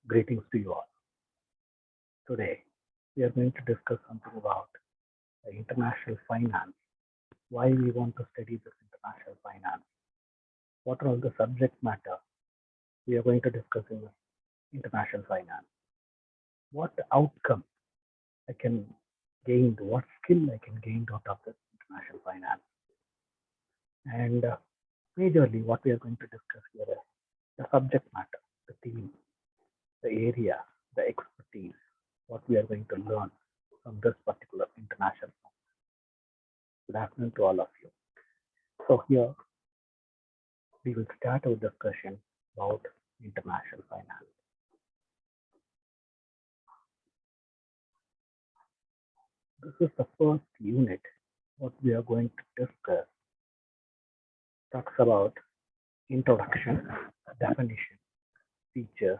Greetings to you all. Today, we are going to discuss something about the international finance, why we want to study this international finance, what are all the subject matter we are going to discuss in this international finance, what outcome I can gain, what skill I can gain out of this international finance, and majorly what we are going to discuss here is the subject matter, the theme, the area, the expertise, what we are going to learn from this particular international. Good afternoon to all of you. So here we will start our discussion about international finance. This is the first unit. What we are going to discuss talks about introduction, definition, features,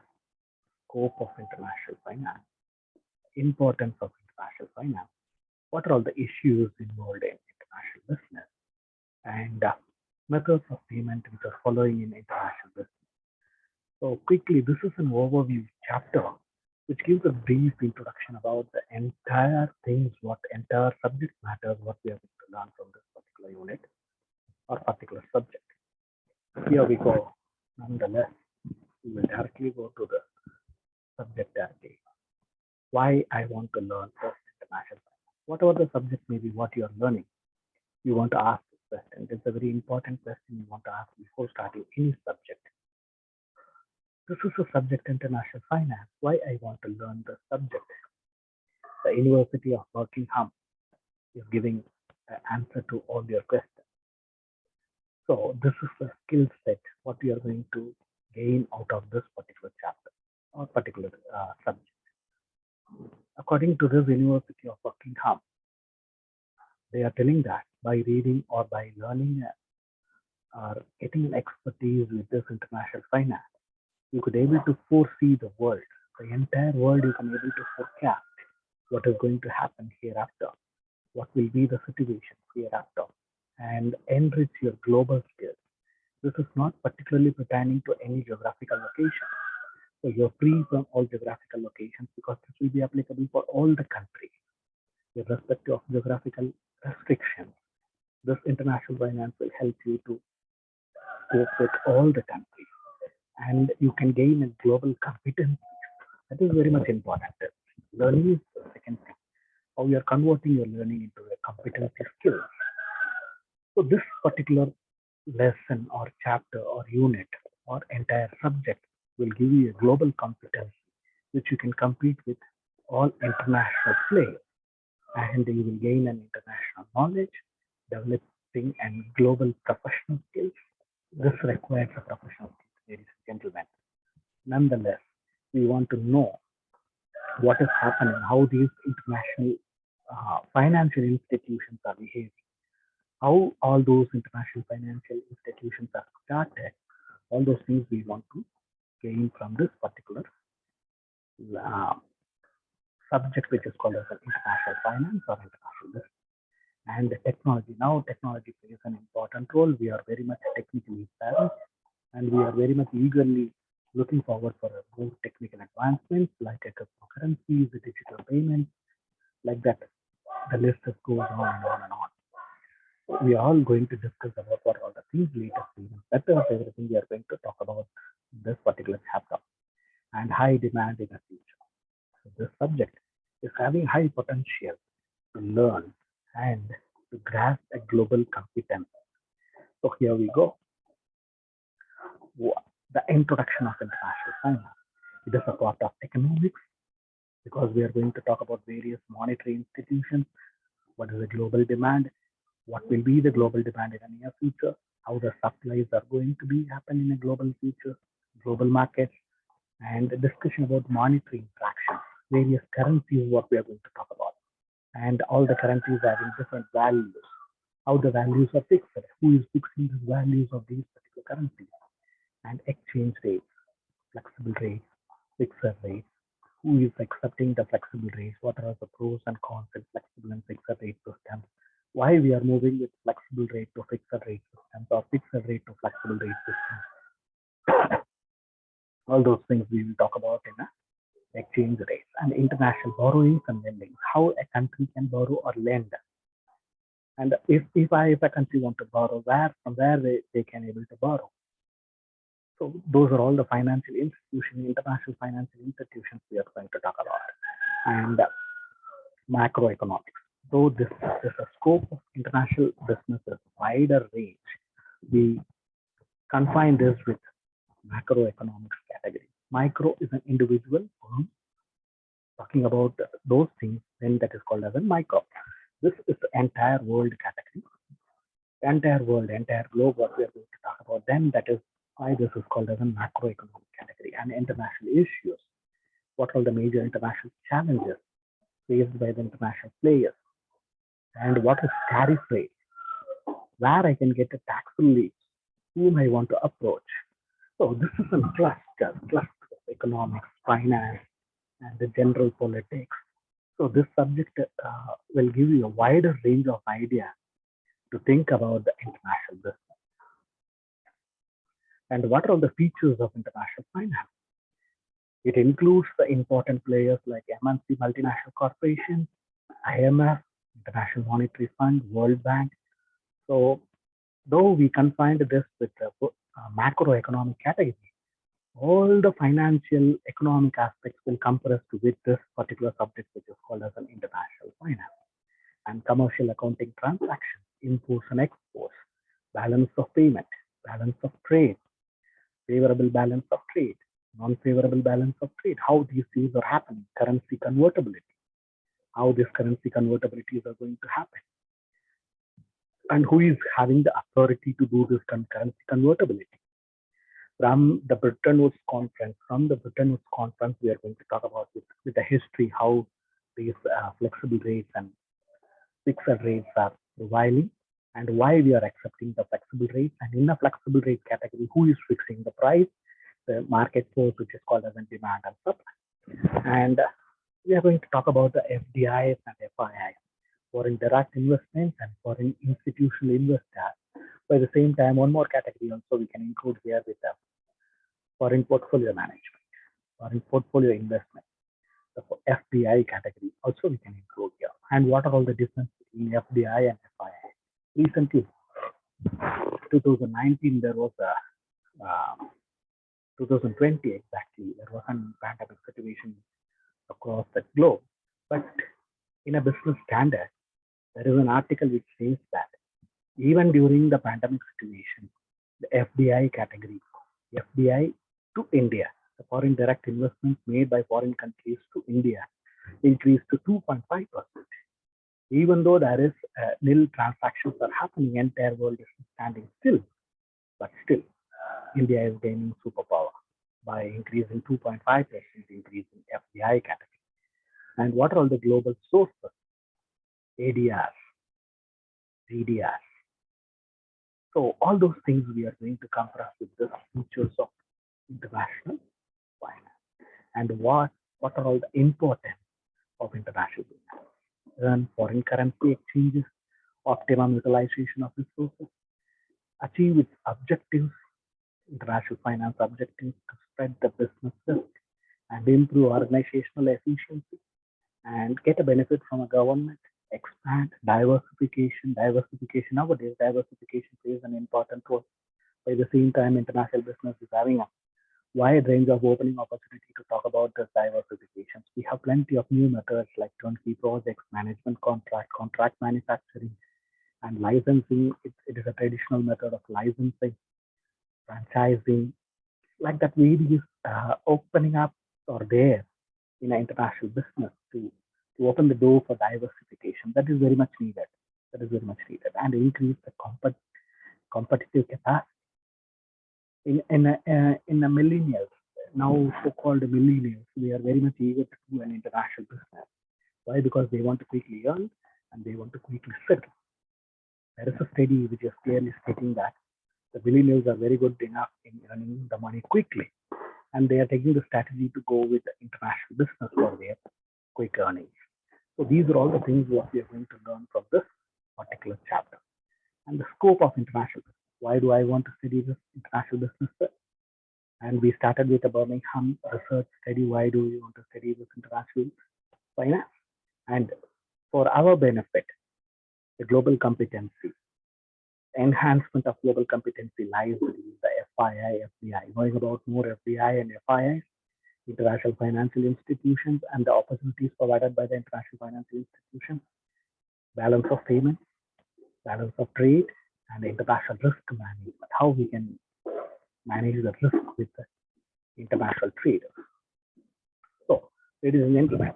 scope of international finance, importance of international finance, what are all the issues involved in international business, and methods of payment which are following in international business. So quickly, this is an overview chapter which gives a brief introduction about the entire things, what entire subject matters, what we are going to learn from this particular unit or particular subject. Here we go. Nonetheless, we will directly go to the subject directly. Why I want to learn first international finance. Whatever the subject may be, what you are learning, you want to ask this question. It's a very important question you want to ask before starting any subject. This is a subject international finance. Why I want to learn the subject. The University of Buckingham is giving an answer to all your questions. So this is the skill set what we are going to gain out of this particular chapter or particular subject. According to this University of Buckingham, they are telling that by reading or by learning or getting an expertise with this international finance, you could able to foresee the world, the entire world. You can able to forecast what is going to happen hereafter, what will be the situation hereafter, and enrich your global skills. This is not particularly pertaining to any geographical location. So you're free from all geographical locations because this will be applicable for all the countries, irrespective of geographical restrictions. This international finance will help you to cope with all the countries, and you can gain a global competence. That is very much important. Learning is the second thing. How you are converting your learning into a competency skill. So this particular lesson or chapter or unit or entire subject will give you a global competence which you can compete with all international players, and you will gain an international knowledge, developing and global professional skills. This requires a professional skills, ladies and gentlemen. Nonetheless, we want to know what is happening, how these international financial institutions are behaving, how all those international financial institutions are started. All those things we want to gain from this particular uh, subject, which is called as an international finance or international business. And the technology. Now, technology plays an important role. We are very much technically savvy, and we are very much eagerly looking forward for more technical advancements like cryptocurrencies, digital payments, like that. The list just goes on and on and on. So we are all going to discuss about what are the things latest, even better, everything we are going to talk about this particular chapter and high demand in the future. So this subject is having high potential to learn and to grasp a global competence. So here we go. The introduction of international finance. It is a part of economics because we are going to talk about various monetary institutions. What is the global demand? What will be the global demand in the near future? How the supplies are going to be happen in a global future, global markets, and the discussion about monetary interactions, various currencies, what we are going to talk about, and all the currencies having different values, how the values are fixed, who is fixing the values of these particular currencies, and exchange rates, flexible rates, fixed rates, who is accepting the flexible rates, what are the pros and cons in flexible and fixed rate systems, why we are moving with flexible rate to fixed rate systems or fixed rate to flexible rate systems. All those things we will talk about in a exchange rates and international borrowings and lending, how a country can borrow or lend. And if a country want to borrow, where from where they can able to borrow. So those are all the financial institutions, international financial institutions we are going to talk about. And macroeconomics. Though this is a scope of international business is wider range, we confine this with macroeconomics category. Micro is an individual firm talking about those things, then that is called as a micro. This is the entire world category, entire world, entire globe, what we are going to talk about, then that is why this is called as a macroeconomic category. And international issues, what are the major international challenges faced by the international players, and what is tariff rate, where I can get a tax relief, whom I want to approach. So this is a cluster of economics, finance, and the general politics. So this subject will give you a wider range of ideas to think about the international business. And what are the features of international finance? It includes the important players like MNC multinational corporations, IMF, International Monetary Fund, World Bank. So though we confined this with the macroeconomic category, all the financial economic aspects will compressed with this particular subject, which is called as an international finance. And commercial accounting transactions, imports and exports, balance of payment, balance of trade, favorable balance of trade, non-favorable balance of trade, how these things are happening, currency convertibility, how these currency convertibilities are going to happen, and who is having the authority to do this currency convertibility. From the Bretton Woods conference, we are going to talk about with the history, how these flexible rates and fixed rates are prevailing, and why we are accepting the flexible rates. And in the flexible rate category, who is fixing the price? The market force, which is called as a demand and supply. And we are going to talk about the FDIs and FIIs, foreign direct investments and foreign institutional investors. By the same time, one more category also we can include here with the foreign portfolio management, foreign portfolio investment, the FDI category also we can include here. And what are all the differences between FDI and FII? Recently, 2019, there was a 2020 exactly, there was a pandemic situation across the globe. But in a business standard, there is an article which says that even during the pandemic situation, the FDI category, FDI to India, the foreign direct investments made by foreign countries to India increased to 2.5%. Even though there is nil transactions are happening, entire world is standing still, but still India is gaining superpower by increasing 2.5% increase in FDI category. And what are all the global sources? ADRs, GDRs. So all those things we are going to compress with the features of international finance. And what are all the importance of international finance? Earn foreign currency exchanges, optimum utilization of resources, achieve its objectives, international finance objectives to spread the business risk and improve organizational efficiency and get a benefit from a government, expand diversification. Nowadays, diversification plays an important role. By the same time, international business is having a wide range of opening opportunity to talk about this diversifications. We have plenty of new methods like turnkey projects, management contract manufacturing, and licensing. It is a traditional method of licensing, franchising, like that various opening up or there in an international business to open the door for diversification. That is very much needed. And increase the competitive capacity in the millennials, now so-called millennials, we are very much eager to do an international business. Why? Because they want to quickly earn and they want to quickly settle. There is a study which is clearly stating that the millennials are very good enough in earning the money quickly, and they are taking the strategy to go with the international business for their quick earnings. So these are all the things what we are going to learn from this particular chapter. And the scope of international business. Why do I want to study this international business? And we started with a Birmingham research study. Why do we want to study this international finance? And for our benefit, the global competency, enhancement of global competency lies within the FII, FDI. Knowing about more FDI and FII, international financial institutions, and the opportunities provided by the international financial institutions, balance of payments, balance of trade, and international risk management. How we can manage the risk with the international trade. So, ladies and gentlemen,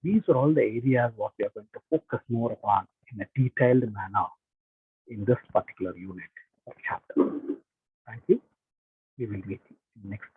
these are all the areas what we are going to focus more upon in a detailed manner in this particular unit or chapter. Thank you. We will meet you in the next